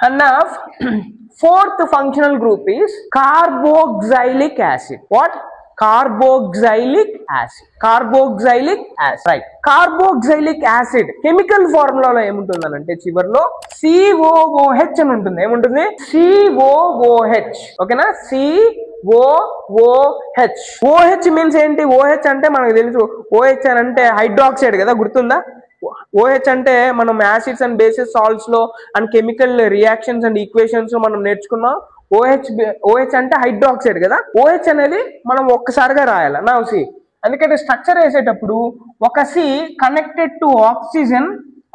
And now fourth functional group is carboxylic acid. What? Carboxylic acid. Carboxylic acid. Right. Carboxylic acid chemical formula lo emuntundanante chivarlo COOH అని ఉంటుంది. ఏముంటుంది? COOH. ఓకేనా? COOH. OH means ఏంటి? OH అంటే మనకు తెలుసు. OH అని అంటే హైడ్రాక్సైడ్ కదా, గుర్తుందా? OH అంటే మనం యాసిడ్స్ అండ్ బేసిస్ సాల్ట్స్ లో and chemical reactions and equations లో మనం నేర్చుకున్నాం. OH అంటే హైడ్రాక్సైడ్ కదా. OH అనేది మనం ఒక్కసారిగా రాయాలి. నా సి అందుకంటే స్ట్రక్చర్ వేసేటప్పుడు ఒక సి కనెక్టెడ్ టు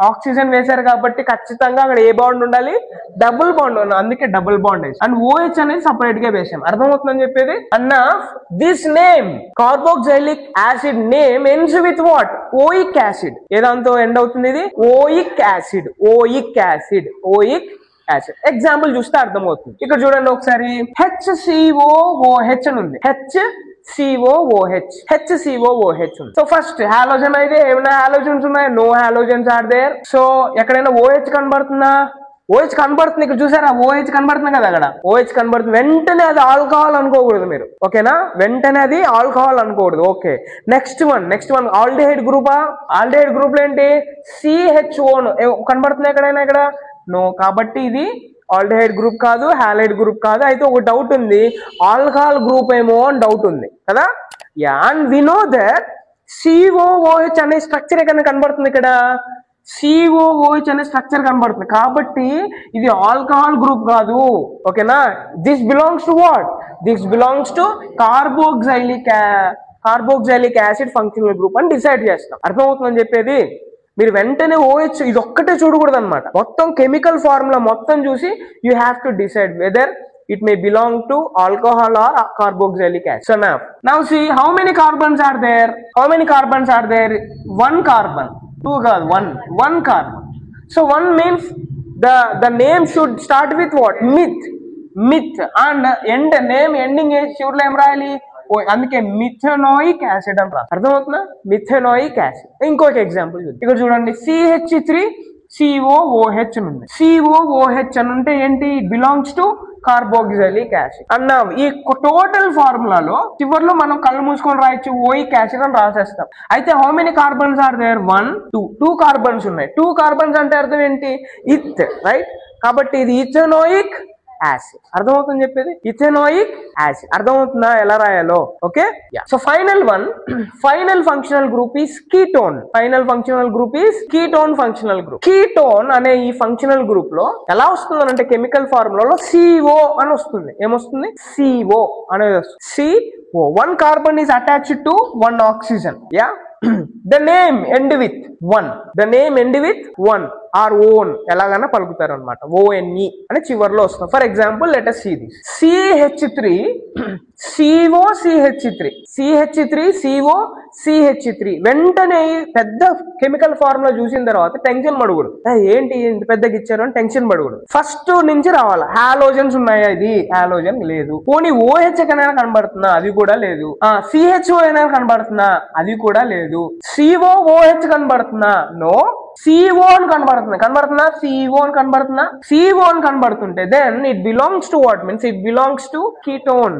ఆక్సిజన్ వేశారు కాబట్టి ఖచ్చితంగా అక్కడ ఏ బాండ్ ఉండాలి? డబుల్ బాండ్ ఉండాలి. అందుకే డబుల్ బాండ్ వేసాం. అండ్ OH అనేది సపరేట్ గా వేసాం. అర్థమవుతుందని చెప్పేది. అన్న this name carboxylic acid name ends with what? Oic acid. ఏదాంతో ఎండ్ అవుతుంది ఇది? Oic acid. ఎగ్జాంపుల్ చూస్తే అర్థమవుతుంది. ఇక్కడ చూడండి ఒకసారి. HCOOH అని ఉంది. HCOOH ఉంది. సో ఫస్ట్ హాలోజన్ అయితే ఏమైనా హాలోజన్స్ ఉన్నాయి? No halogens are there. So ఎక్కడైనా OH కనబడుతుందా? OH కనబడుతుంది. ఇక్కడ చూసారా? OH కనబడుతుంది కదా. అక్కడ OH కనబడుతుంది. వెంటనే అది ఆల్కహాల్ అనుకోకూడదు మీరు. ఓకేనా? వెంటనే అది ఆల్కహాల్ అనుకోకూడదు. ఓకే, నెక్స్ట్ వన్ ఆల్డిహైడ్ గ్రూపా? ఆల్డిహైడ్ గ్రూప్ లో ఏంటి? CHO కనబడుతుంది ఎక్కడైనా? ఇక్కడ నో. కాబట్టి ఇది ఆల్డిహైడ్ గ్రూప్ కాదు, హాలైడ్ గ్రూప్ కాదు. అయితే ఒక డౌట్ ఉంది, ఆల్కహాల్ గ్రూప్ ఏమో అని డౌట్ ఉంది కదా. And we know that COOH అనే స్ట్రక్చర్ ఎక్కడ కనబడుతుంది? ఇక్కడ COOH అనే స్ట్రక్చర్ కనబడుతుంది. కాబట్టి ఇది ఆల్కహాల్ గ్రూప్ కాదు. ఓకేనా? This belongs to what? This belongs to carboxylic acid functional group అని డిసైడ్ చేస్తాం. అర్థమవుతుందని చెప్పేది. మీరు వెంటనే OH ఇది ఒక్కటే చూడకూడదు అనమాట. మొత్తం కెమికల్ ఫార్ములా మొత్తం చూసి you have to decide whether it may belong to alcohol or carboxylic acid. So now see how many carbons are there? One carbon. Two carbon. One carbon. So one means the name should start with what? Meth. And end name ending is should em rayali. అందుకే మిథెనోయిక్ acid అని రాస్తారు. అర్థమవుతుందా? మిథెనోయిక్ acid. ఇంకొక example ఇక్కడ చూడండి. CH3COOH ఉంది. COOH అని అంటే ఏంటి? It belongs to carboxylic acid అన్నా. ఈ టోటల్ ఫార్ములాలో చివరిలో మనం కళ్ళు మూసుకొని రాయొచ్చు ఓయిక్ యాసిడ్ అని రాసేస్తాం. అయితే how many carbons are there? 1 2 carbons ఉన్నాయి. 2 కార్బన్స్ అంటే అర్థం ఏంటి? Eth, right? కాబట్టి ఇది ఇథెనోయిక్ యాసిడ్. అర్థమవుతుంది చెప్పేది. Ethanoic acid. అర్థమవుతుందా ఎలా రాయాలో? Okay. So final functional group is ketone. Ketone అనే ఈ ఫంక్షనల్ గ్రూప్ లో ఎలా వస్తుంది అంటే కెమికల్ ఫార్ములాలో CO అని వస్తుంది. ఏమొస్తుంది? CO అనేది వస్తుంది. CO. One carbon is attached to one oxygen. Yeah. The name end with 1. Or own ఎలాగైనా పలుకుతారు అనమాట. ONE అని చివరిలో వస్తుంది. For example let us see this. CH3CO వెంటనే పెద్ద కెమికల్ ఫార్ములా చూసిన తర్వాత టెన్షన్ పడకూడదు. ఏంటి ఇంత పెద్దగా ఇచ్చారు అని టెన్షన్ పడకూడదు. ఫస్ట్ నుంచి రావాలి. హాలోజన్స్ ఉన్నాయా? ఇది హాలోజన్ లేదు. పోనీ OH కనైనా కనబడుతుందా? అది కూడా లేదు. CHO అయినా కనబడుతుందా? అది కూడా లేదు. COOH కనబడుతుందా? నో. CO అని కనబడుతుందా? CO అని కనబడుతుంటే then it belongs to what? Means it belongs to ketone.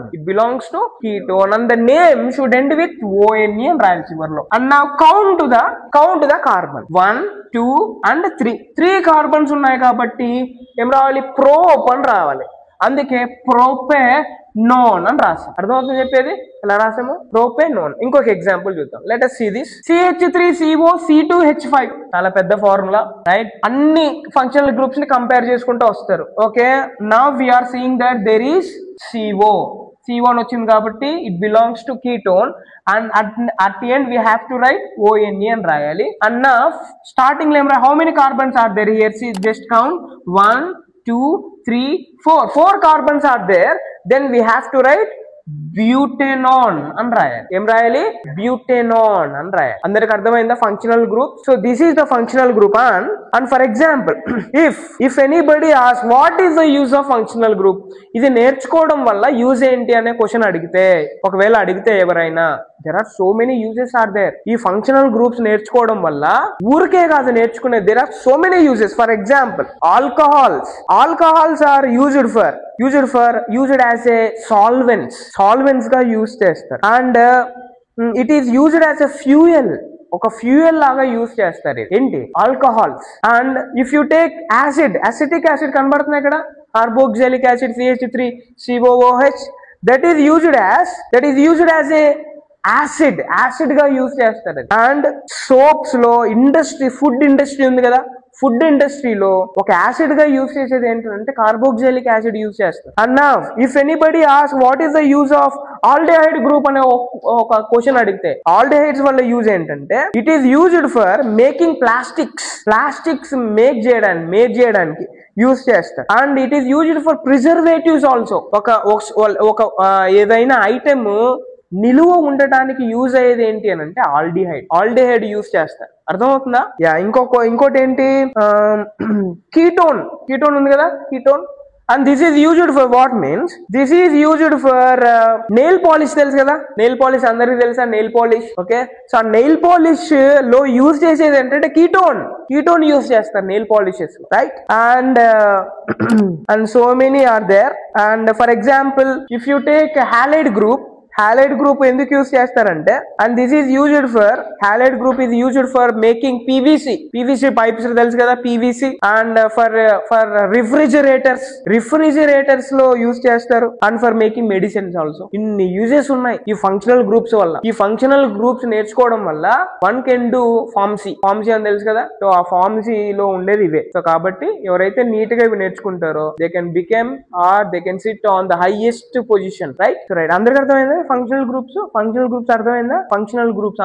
And the name should end with ONE అని రాయాలి చివరిలో. And now count the carbon. 1 2 and 3 carbons ఉన్నాయి కాబట్టి ఏం రావాలి? ప్రోప్ అని రావాలి. అందుకే ప్రోపెనోన్ అని రాసాం. అర్థమవుతుంది చెప్పేది. ఎలా రాసాము? ప్రోపెనోన్. ఇంకొక ఎగ్జాంపుల్ చూద్దాం. Let us see this. CH3CO C2H5 చాలా పెద్ద ఫార్ములా, రైట్? అన్ని ఫంక్షనల్ గ్రూప్స్ ని కంపేర్ చేసుకుంటూ వస్తారు. Okay, now we're seeing that there is CO అని వచ్చింది కాబట్టి it belongs to ketone. And at the end we have to write ONE అని రాయాలి. అన్న స్టార్టింగ్ లో ఏం రాయాలి? How many carbons are there here? Just count 1 2 3 4 carbons are there. Then we have to write butanone అని రాయాలి. ఏం రాయాలి? బ్యూటెనాన్ అని రాయాలి. అందరికి అర్థమైందా functional group? So this is the functional group. And for example if anybody ఆస్ what is the use of functional group, ఇది నేర్చుకోవడం వల్ల యూజ్ ఏంటి అనే క్వశ్చన్ అడిగితే, ఒకవేళ అడిగితే ఎవరైనా, there are so many uses are there. ఈ ఫంక్షనల్ గ్రూప్స్ నేర్చుకోవడం వల్ల ఊరికే కాదు నేర్చుకునే, there are so many uses. For example, alcohols are used as a solvents గా యూజ్ చేస్తారు. And it is used as a fuel, ఒక ఫ్యూయల్ లాగా యూజ్ చేస్తారు. ఏంటి? Alcohols. And if you take acetic acid కనబడుతున్నాయి ఇక్కడ, carboxylic acid CH3 COOH, that is used as a acid గా use చేస్తారు. అండ్ సోప్స్ లో ఫుడ్ ఇండస్ట్రీ ఉంది కదా, ఫుడ్ ఇండస్ట్రీలో ఒక యాసిడ్ గా యూజ్ చేసేది ఏంటంటే కార్బోక్సిలిక్ యాసిడ్ యూజ్ చేస్తారు. And now if anybody ask what is the use of aldehyde group అనే ఒక క్వశ్చన్ అడిగితే, ఆల్డిహైడ్స్ వల్ల యూజ్ ఏంటంటే it is used for making plastics make చేయడానికి యూజ్ చేస్తారు. And it is used for preservatives also. ఒక ఏదైనా ఐటమ్ నిలువ ఉండటానికి యూజ్ అయ్యేది ఏంటి అని అంటే ఆల్డిహైడ్ యూజ్ చేస్తారు. అర్థమవుతుందా? ఇంకోటి ఏంటి? కీటోన్ ఉంది కదా, ketone. And this is used for what means, this is used for nail polish. తెలుసు కదా నెయిల్ పాలిష్, అందరికి తెలుసా నెయిల్ పాలిష్? ఓకే, సో ఆ నెయిల్ పాలిష్ లో యూజ్ చేసేది ఏంటంటే కీటోన్ యూజ్ చేస్తారు nail polishes, right? And so many are there. And for example if you take halide group ఎందుకు యూజ్ చేస్తారంటే, and this is used for halide group is used for making PVC pipes తెలుసు కదా, PVC. And for refrigerators లో use చేస్తారు. And for making medicines also. ఇన్ని uses ఉన్నాయి ఈ functional groups వల్ల. ఈ ఫంక్షనల్ గ్రూప్స్ నేర్చుకోవడం వల్ల వన్ కెన్ డూ ఫార్మసీ అని తెలుసు కదా. సో ఆ ఫార్మసీలో ఉండేది ఇవే. సో కాబట్టి ఎవరైతే నీట్ గా ఇవి నేర్చుకుంటారో they can become or they can sit on the highest position, right? అందరికి అర్థమైందా ఫంక్షనల్ గ్రూప్స్ అర్థమైందా? Functional groups